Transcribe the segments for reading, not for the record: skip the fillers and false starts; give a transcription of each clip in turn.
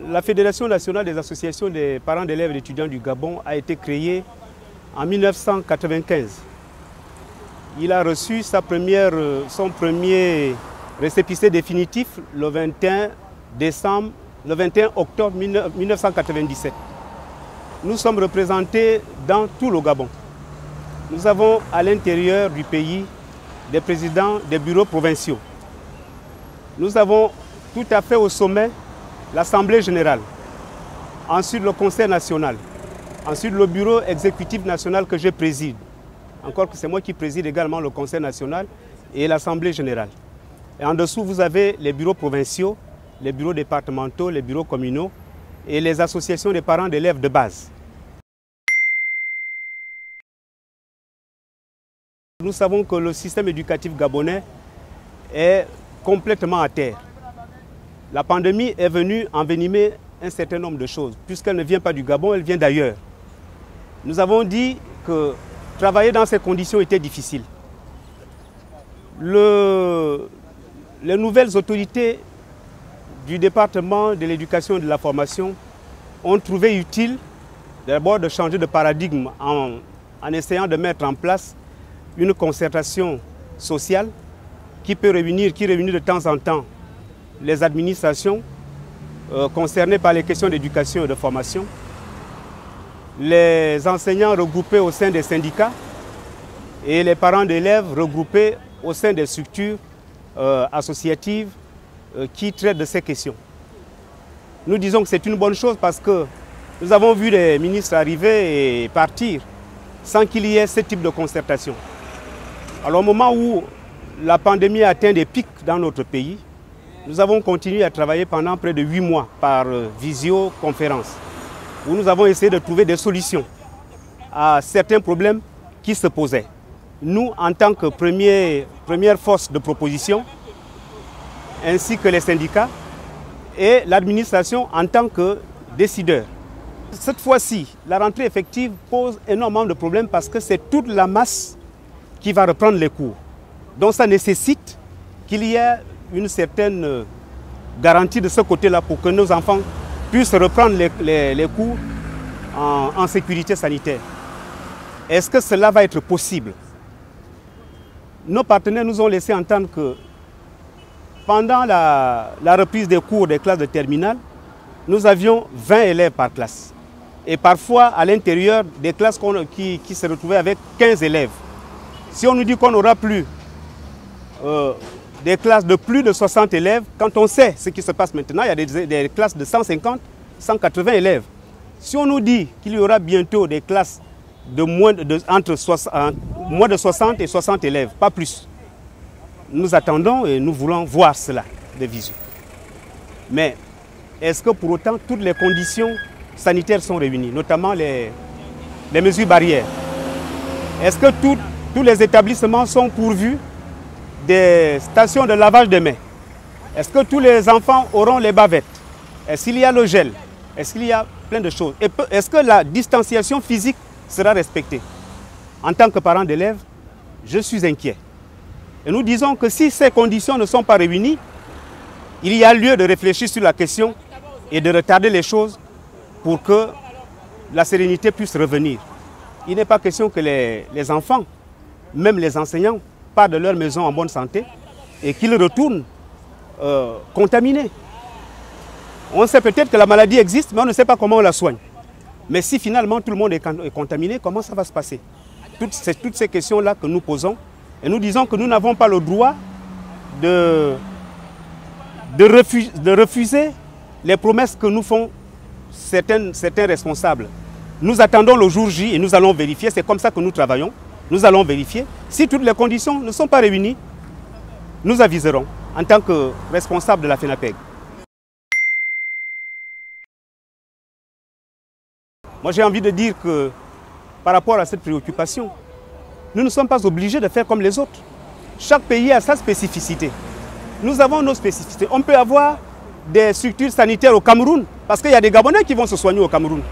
La Fédération nationale des associations des parents d'élèves et d'étudiants du Gabon a été créée en 1995. Il a reçu son premier récépissé définitif le 21 octobre 1997. Nous sommes représentés dans tout le Gabon. Nous avons à l'intérieur du pays des présidents des bureaux provinciaux. Nous avons tout à fait au sommet l'Assemblée générale, ensuite le Conseil national, ensuite le bureau exécutif national que je préside. Encore que c'est moi qui préside également le Conseil national et l'Assemblée générale. Et en dessous, vous avez les bureaux provinciaux, les bureaux départementaux, les bureaux communaux et les associations des parents d'élèves de base. Nous savons que le système éducatif gabonais est complètement à terre. La pandémie est venue envenimer un certain nombre de choses, puisqu'elle ne vient pas du Gabon, elle vient d'ailleurs. Nous avons dit que travailler dans ces conditions était difficile. Les nouvelles autorités du département de l'éducation et de la formation ont trouvé utile d'abord de changer de paradigme en essayant de mettre en place une concertation sociale qui réunit de temps en temps les administrations concernées par les questions d'éducation et de formation, les enseignants regroupés au sein des syndicats et les parents d'élèves regroupés au sein des structures associatives qui traitent de ces questions. Nous disons que c'est une bonne chose parce que nous avons vu les ministres arriver et partir sans qu'il y ait ce type de concertation. Alors au moment où la pandémie a atteint des pics dans notre pays, nous avons continué à travailler pendant près de 8 mois par visioconférence, où nous avons essayé de trouver des solutions à certains problèmes qui se posaient. Nous, en tant que première force de proposition, ainsi que les syndicats et l'administration en tant que décideur. Cette fois-ci, la rentrée effective pose énormément de problèmes parce que c'est toute la masse qui va reprendre les cours. Donc ça nécessite qu'il y ait une certaine garantie de ce côté-là pour que nos enfants puissent reprendre les cours en sécurité sanitaire. Est-ce que cela va être possible? Nos partenaires nous ont laissé entendre que pendant la reprise des cours des classes de terminale, nous avions 20 élèves par classe. Et parfois, à l'intérieur, des classes qui se retrouvaient avec 15 élèves. Si on nous dit qu'on n'aura plus des classes de plus de 60 élèves, quand on sait ce qui se passe maintenant, il y a des classes de 150, 180 élèves. Si on nous dit qu'il y aura bientôt des classes de moins de 60 et 60 élèves, pas plus, nous attendons et nous voulons voir cela de visu. Mais est-ce que pour autant toutes les conditions sanitaires sont réunies, notamment les mesures barrières? Est-ce que tous les établissements sont pourvus des stations de lavage de mains? Est-ce que tous les enfants auront les bavettes? Est-ce qu'il y a le gel? Est-ce qu'il y a plein de choses? Est-ce que la distanciation physique sera respectée? En tant que parent d'élèves, je suis inquiet. Et nous disons que si ces conditions ne sont pas réunies, il y a lieu de réfléchir sur la question et de retarder les choses pour que la sérénité puisse revenir. Il n'est pas question que les enfants, même les enseignants, partent de leur maison en bonne santé et qu'ils retournent contaminés. On sait peut-être que la maladie existe, mais on ne sait pas comment on la soigne. Mais si finalement tout le monde est contaminé, comment ça va se passer? Toutes ces questions-là que nous posons. Et nous disons que nous n'avons pas le droit de refuser les promesses que nous font certains responsables. Nous attendons le jour J et nous allons vérifier. C'est comme ça que nous travaillons. Nous allons vérifier. Si toutes les conditions ne sont pas réunies, nous aviserons en tant que responsable de la FENAPEG. Moi, j'ai envie de dire que par rapport à cette préoccupation, nous ne sommes pas obligés de faire comme les autres. Chaque pays a sa spécificité. Nous avons nos spécificités. On peut avoir des structures sanitaires au Cameroun, parce qu'il y a des Gabonais qui vont se soigner au Cameroun.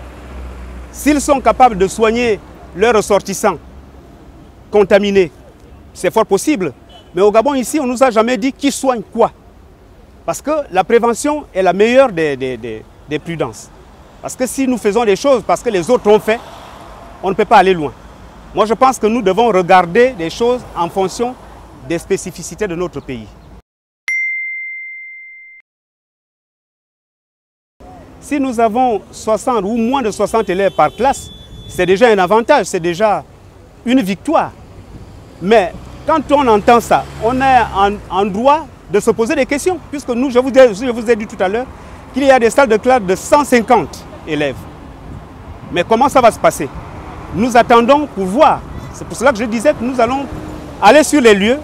S'ils sont capables de soigner leurs ressortissants contaminés, c'est fort possible. Mais au Gabon, ici, on ne nous a jamais dit qui soigne quoi. Parce que la prévention est la meilleure des des prudences. Parce que si nous faisons des choses parce que les autres ont fait, on ne peut pas aller loin. Moi, je pense que nous devons regarder les choses en fonction des spécificités de notre pays. Si nous avons 60 ou moins de 60 élèves par classe, c'est déjà un avantage, c'est déjà une victoire. Mais quand on entend ça, on est en droit de se poser des questions. Puisque nous, je vous ai dit tout à l'heure qu'il y a des salles de classe de 150 élèves. Mais comment ça va se passer? Nous attendons pour voir. C'est pour cela que je disais que nous allons aller sur les lieux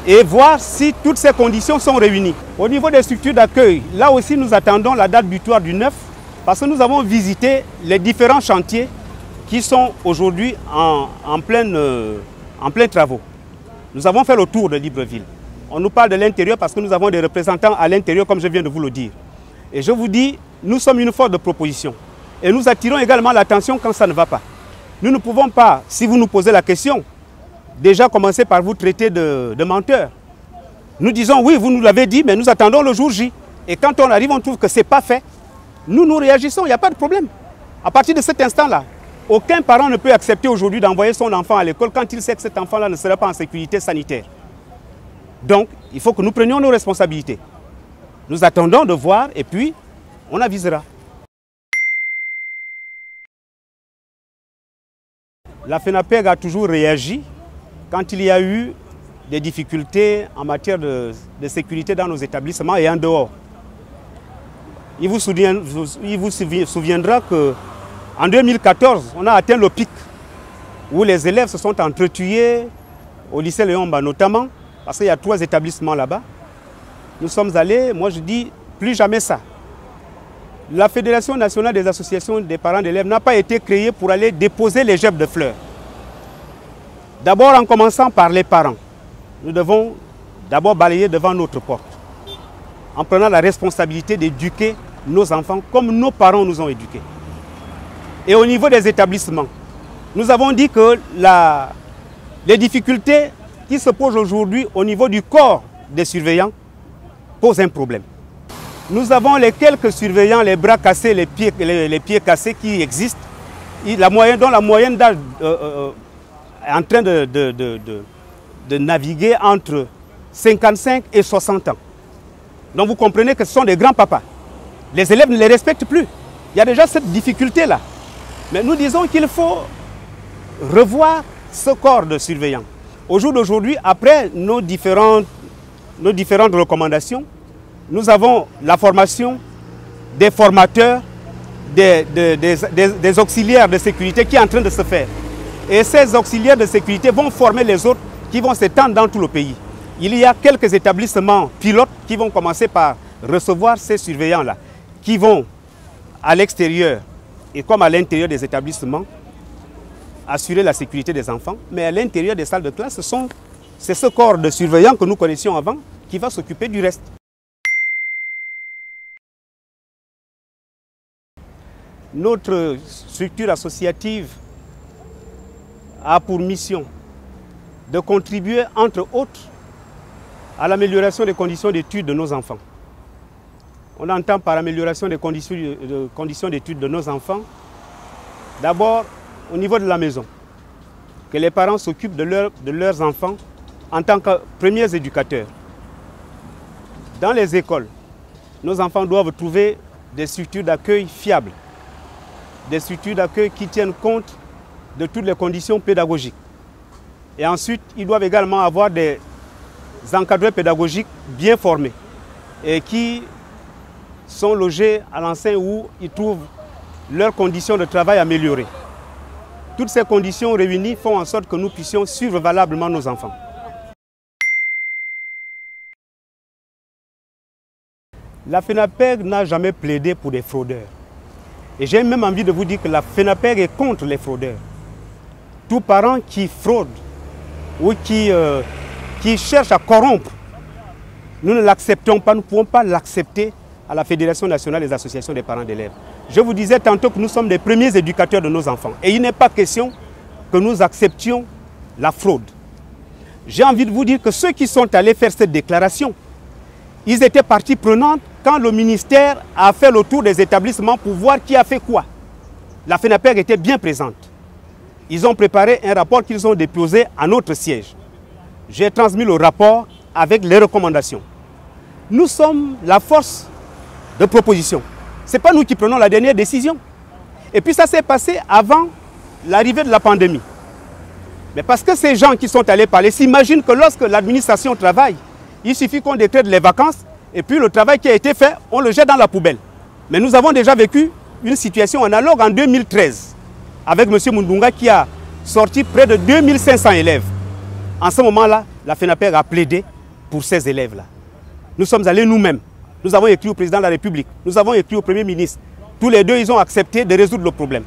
et voir si toutes ces conditions sont réunies. Au niveau des structures d'accueil, là aussi nous attendons la date butoir du 9 parce que nous avons visité les différents chantiers qui sont aujourd'hui en plein travaux. Nous avons fait le tour de Libreville. On nous parle de l'intérieur parce que nous avons des représentants à l'intérieur comme je viens de vous le dire. Et je vous dis, nous sommes une force de proposition. Et nous attirons également l'attention quand ça ne va pas. Nous ne pouvons pas, si vous nous posez la question, déjà commencer par vous traiter de menteurs. Nous disons oui, vous nous l'avez dit, mais nous attendons le jour J. Et quand on arrive, on trouve que ce n'est pas fait. Nous réagissons, il n'y a pas de problème. À partir de cet instant-là, aucun parent ne peut accepter aujourd'hui d'envoyer son enfant à l'école quand il sait que cet enfant-là ne sera pas en sécurité sanitaire. Donc, il faut que nous prenions nos responsabilités. Nous attendons de voir et puis on avisera. La FENAPEG a toujours réagi quand il y a eu des difficultés en matière de sécurité dans nos établissements et en dehors. Il vous souviendra qu'en 2014, on a atteint le pic où les élèves se sont entretués au lycée Léomba notamment, parce qu'il y a 3 établissements là-bas. Nous sommes allés, moi je dis, plus jamais ça. La Fédération nationale des associations des parents d'élèves n'a pas été créée pour aller déposer les gerbes de fleurs. D'abord en commençant par les parents. Nous devons d'abord balayer devant notre porte, en prenant la responsabilité d'éduquer nos enfants comme nos parents nous ont éduqués. Et au niveau des établissements, nous avons dit que les difficultés qui se posent aujourd'hui au niveau du corps des surveillants posent un problème. Nous avons les quelques surveillants, les bras cassés, les pieds cassés qui existent, dont la moyenne d'âge est en train de naviguer entre 55 et 60 ans. Donc vous comprenez que ce sont des grands papas. Les élèves ne les respectent plus. Il y a déjà cette difficulté-là. Mais nous disons qu'il faut revoir ce corps de surveillants. Au jour d'aujourd'hui, après nos différentes recommandations, nous avons la formation des formateurs, des auxiliaires de sécurité qui est en train de se faire. Et ces auxiliaires de sécurité vont former les autres qui vont s'étendre dans tout le pays. Il y a quelques établissements pilotes qui vont commencer par recevoir ces surveillants-là, qui vont à l'extérieur et comme à l'intérieur des établissements assurer la sécurité des enfants. Mais à l'intérieur des salles de classe, c'est ce corps de surveillants que nous connaissions avant qui va s'occuper du reste. Notre structure associative a pour mission de contribuer, entre autres, à l'amélioration des conditions d'études de nos enfants. On entend par amélioration des conditions d'études de nos enfants, d'abord au niveau de la maison, que les parents s'occupent de leurs enfants en tant que premiers éducateurs. Dans les écoles, nos enfants doivent trouver des structures d'accueil fiables, des structures d'accueil qui tiennent compte de toutes les conditions pédagogiques. Et ensuite, ils doivent également avoir des encadreurs pédagogiques bien formés et qui sont logés à l'enseigne où ils trouvent leurs conditions de travail améliorées. Toutes ces conditions réunies font en sorte que nous puissions suivre valablement nos enfants. La FENAPEG n'a jamais plaidé pour des fraudeurs. Et j'ai même envie de vous dire que la FENAPEG est contre les fraudeurs. Tout parent qui fraude ou qui cherche à corrompre, nous ne l'acceptons pas, nous ne pouvons pas l'accepter à la Fédération nationale des associations des parents d'élèves. Je vous disais tantôt que nous sommes les premiers éducateurs de nos enfants. Et il n'est pas question que nous acceptions la fraude. J'ai envie de vous dire que ceux qui sont allés faire cette déclaration, ils étaient partie prenante quand le ministère a fait le tour des établissements pour voir qui a fait quoi. La FENAPEC était bien présente. Ils ont préparé un rapport qu'ils ont déposé à notre siège. J'ai transmis le rapport avec les recommandations. Nous sommes la force de proposition. Ce n'est pas nous qui prenons la dernière décision. Et puis ça s'est passé avant l'arrivée de la pandémie. Mais parce que ces gens qui sont allés parler s'imaginent que lorsque l'administration travaille, il suffit qu'on décrète les vacances et puis le travail qui a été fait, on le jette dans la poubelle. Mais nous avons déjà vécu une situation analogue en 2013 avec M. Mundunga qui a sorti près de 2500 élèves. En ce moment-là, la FENAPEC a plaidé pour ces élèves-là. Nous sommes allés nous-mêmes. Nous avons écrit au président de la République. Nous avons écrit au Premier ministre. Tous les deux, ils ont accepté de résoudre le problème.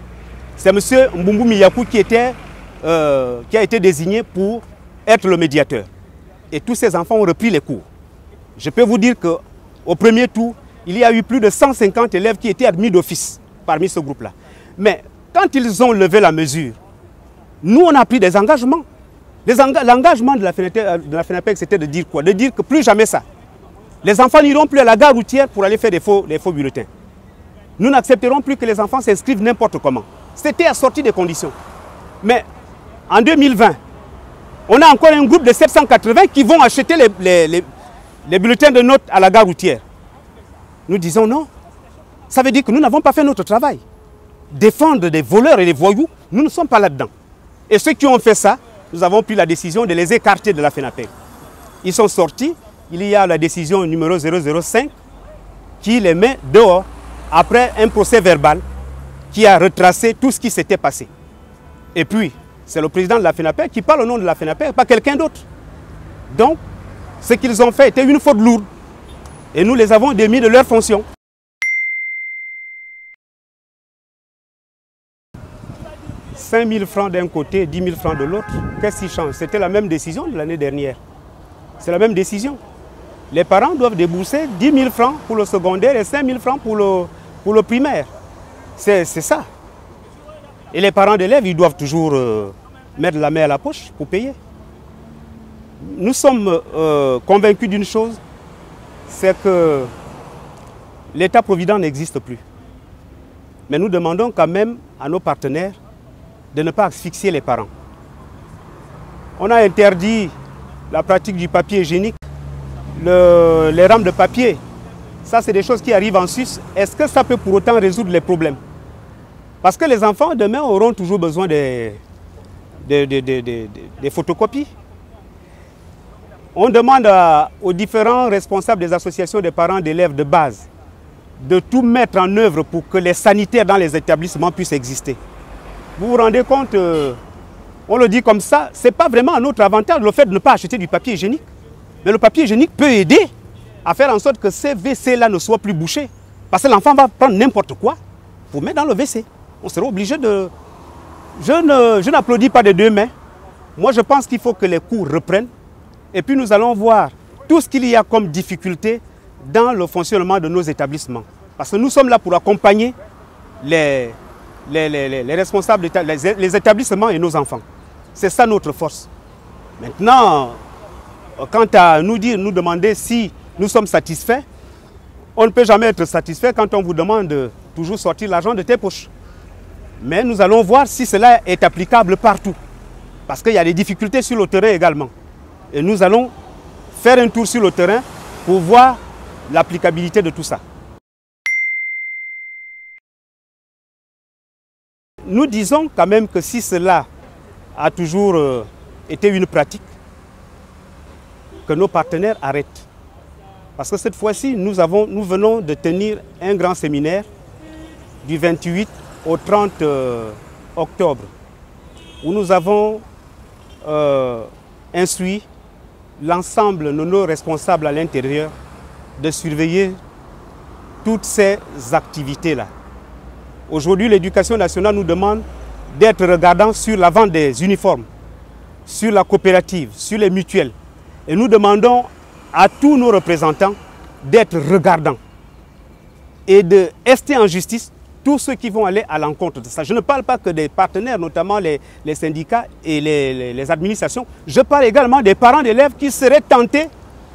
C'est M. Mbumbu Miyakou qui a été désigné pour être le médiateur. Et tous ces enfants ont repris les cours. Je peux vous dire qu'au premier tour, il y a eu plus de 150 élèves qui étaient admis d'office parmi ce groupe-là. Mais quand ils ont levé la mesure, nous, on a pris des engagements. L'engagement de la FENAPEC, c'était de dire quoi? De dire que plus jamais ça. Les enfants n'iront plus à la gare routière pour aller faire des faux bulletins. Nous n'accepterons plus que les enfants s'inscrivent n'importe comment. C'était assorti des conditions. Mais en 2020, on a encore un groupe de 780 qui vont acheter les bulletins de notes à la gare routière. Nous disons non. Ça veut dire que nous n'avons pas fait notre travail. Défendre des voleurs et des voyous, nous ne sommes pas là-dedans. Et ceux qui ont fait ça, nous avons pris la décision de les écarter de la FENAPEC. Ils sont sortis. Il y a la décision numéro 005 qui les met dehors après un procès verbal qui a retracé tout ce qui s'était passé. Et puis, c'est le président de la FENAPEC qui parle au nom de la FENAPEC, pas quelqu'un d'autre. Donc, ce qu'ils ont fait était une faute lourde. Et nous les avons démis de leurs fonctions. « 5 000 francs d'un côté, 10 000 francs de l'autre. Qu'est-ce qui change? C'était la même décision de l'année dernière. C'est la même décision. Les parents doivent débourser 10 000 francs pour le secondaire et 5 000 francs pour le primaire. C'est ça. Et les parents d'élèves, ils doivent toujours mettre la main à la poche pour payer. Nous sommes convaincus d'une chose, c'est que l'État-provident n'existe plus. Mais nous demandons quand même à nos partenaires de ne pas asphyxier les parents. On a interdit la pratique du papier hygiénique, les rames de papier. Ça, c'est des choses qui arrivent en Suisse. Est-ce que ça peut pour autant résoudre les problèmes? Parce que les enfants, demain, auront toujours besoin des photocopies. On demande aux différents responsables des associations des parents d'élèves de base de tout mettre en œuvre pour que les sanitaires dans les établissements puissent exister. Vous vous rendez compte, on le dit comme ça, ce n'est pas vraiment à notre avantage le fait de ne pas acheter du papier hygiénique. Mais le papier hygiénique peut aider à faire en sorte que ces WC-là ne soient plus bouchés. Parce que l'enfant va prendre n'importe quoi pour mettre dans le WC. On sera obligé de... Je n'applaudis pas des deux mains. Moi, je pense qu'il faut que les cours reprennent. Et puis nous allons voir tout ce qu'il y a comme difficulté dans le fonctionnement de nos établissements. Parce que nous sommes là pour accompagner les responsables, les établissements et nos enfants. C'est ça notre force. Maintenant, quant à nous demander si nous sommes satisfaits, on ne peut jamais être satisfait quand on vous demande de toujours sortir l'argent de tes poches. Mais nous allons voir si cela est applicable partout. Parce qu'il y a des difficultés sur le terrain également. Et nous allons faire un tour sur le terrain pour voir l'applicabilité de tout ça. Nous disons quand même que si cela a toujours été une pratique, que nos partenaires arrêtent. Parce que cette fois-ci, nous venons de tenir un grand séminaire du 28 au 30 octobre, où nous avons instruit l'ensemble de nos responsables à l'intérieur de surveiller toutes ces activités-là. Aujourd'hui, l'éducation nationale nous demande d'être regardants sur la vente des uniformes, sur la coopérative, sur les mutuelles. Et nous demandons à tous nos représentants d'être regardants et de rester en justice tous ceux qui vont aller à l'encontre de ça. Je ne parle pas que des partenaires, notamment les syndicats et les administrations. Je parle également des parents d'élèves qui seraient tentés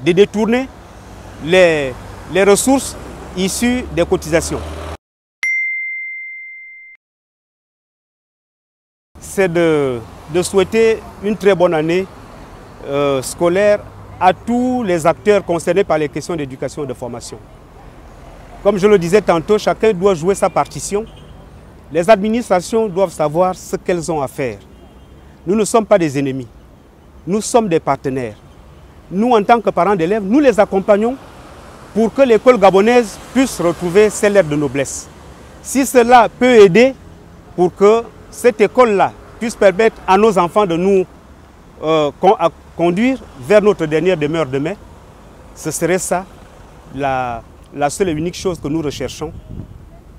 de détourner les ressources issus des cotisations. C'est de souhaiter une très bonne année scolaire à tous les acteurs concernés par les questions d'éducation et de formation. Comme je le disais tantôt, chacun doit jouer sa partition. Les administrations doivent savoir ce qu'elles ont à faire. Nous ne sommes pas des ennemis, nous sommes des partenaires. Nous, en tant que parents d'élèves, nous les accompagnons pour que l'école gabonaise puisse retrouver ses lettres de noblesse. Si cela peut aider pour que cette école-là puisse permettre à nos enfants de nous conduire vers notre dernière demeure demain, ce serait ça la seule et unique chose que nous recherchons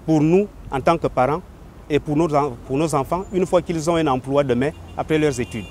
pour nous en tant que parents et pour nos enfants une fois qu'ils ont un emploi demain après leurs études.